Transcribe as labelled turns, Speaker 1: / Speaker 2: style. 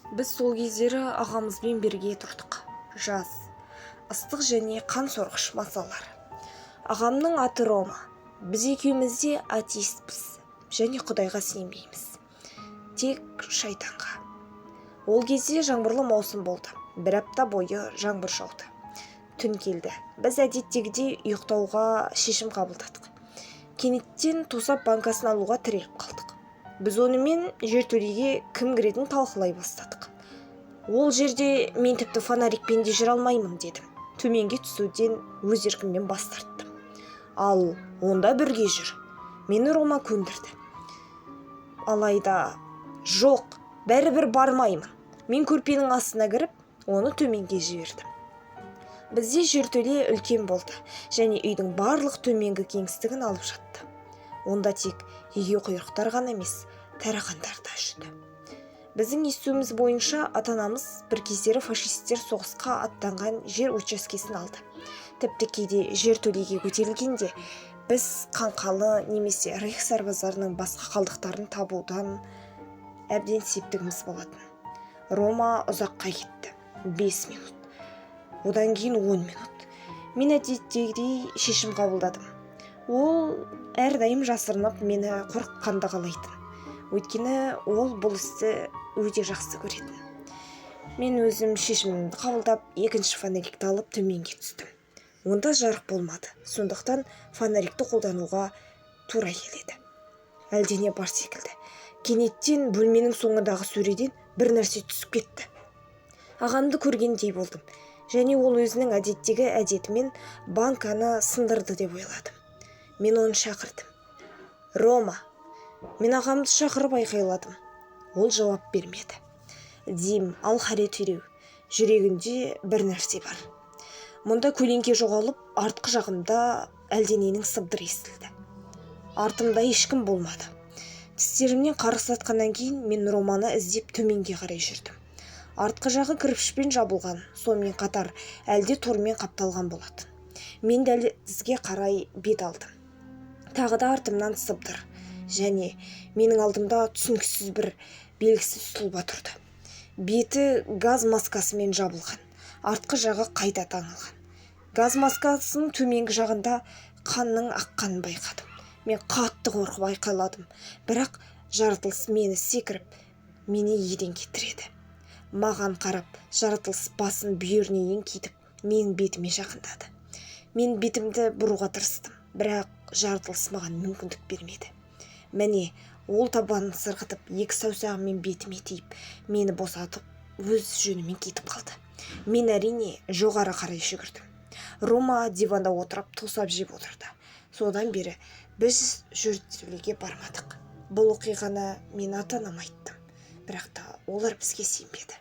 Speaker 1: Біз сол кездері ағамызбен бірге тұрдық. Жаз, ыстық және қан сорғыш мазалар. Ағамның аты Рома. Біз екеуміз де атеистпіз және Құдайға сенбейміз. Тек шайтанға. Ол кезде жаңбырлы маусым болды. Бір апта бойы жаңбыр жауды. Түн келді. Біз әдеттегідей ұйықтауға шешім қабылдадық. Кенеттен тосап банкасын алуға тіреліп қалдық. Біз онымен жертөлеге кім кіретінін талқылай бастадық. Ол жерде мен тіпті фонарикпен де жүре алмаймын дедім. Төменге түсуден өз еркіммен бас тарттым. Ал онда бірге жүр. Мені Рома көндірді. Алайда жоқ, бәрібір бармаймын. Мен көрпенің астына кіріп, оны төменге жібердім. Бізде жертөле үлкен болды және үйдің барлық төменгі кеңістігін алып жатты. Онда тек егеуқұйрықтар ғана емес, тарақандар да жүрді. Біздің естуіміз бойынша ата-анамыз бір кездері фашистер соғысқа аттанған жер учаскесін алды. Тіпті кейде жертөлеге көтерілгенде біз қаңқалы немесе рейх сарбаздарының басқа қалдықтарын табудан әбден септігіміз болатын. Рома ұзаққа кетті. 5 минут. Одан кейін 10 минут. Мен әдеттегідей шешім қабылдадым. Ол әрдайым жасырынып мені қорқытқанды қалайтын. Өйткені ол бұл істі өте жақсы көретін. Мен өзім шешімімді қабылдап, екінші фонарикті алып төменге түстім. Онда жарық болмады. Сондықтан фонарикті қолдануға тура келеді. Әлдене бар секілді. Кенеттен бөлменің соңындағы сөреден бір нәрсе түсіп кетті. Ағамды көргендей болдым. Және ол өзінің әдеттегі әдетімен банканы сындырды деп ойладым. Мен оны шақырдым. Рома. Мен ағамды шақырып айқайладым. Ол жауап бермеді. Дим, алхаре түйреу. Жүрегінде бір нәрсе бар. Мұнда көлеңке жоғалып, артқы жағымда әлдененің сыбдыры естілді. Артымда ешкім болмады. Тістерімнен қарғысатқаннан кейін мен Романы іздеп төменге қарай жүрдім. Артқы жағы кірпішпен жабылған, сонымен қатар әлде тормен қапталған болатын. Мен дәлізге қарай бет алдым. Тағы да артымнан сыбдыр және менің алдымда түсініксіз бір белгісіз сұлба тұрды. Беті газ маскасымен жабылған, артқы жағы қайта таңылған. Газ маскасының төменгі жағында қанның аққанын байқадым. Мен қатты қорқып айқайладым, бірақ жаратылыс мені секіріп, мені еден кетіреді. Маған қарап, жаратылыс басын бүйіріне еңкейтіп, мен бетіме жақындады. Мен бетімді бұруға тырыстым, бірақ жаратылыс маған мүмкіндік бермеді. Міне, ол табанын сырғытып, екі саусағымен бетіме тиіп, мені босатып, өз жөнімен кетіп қалды. Мен әрине жоғары қарай жүгірдім. Рома диванда отырып, тосап жеп отырды. Содан бері біз жертөлеге бармадық. Бұл оқиғаны мен ата-анама айттым, бірақ та олар бізге сенбеді.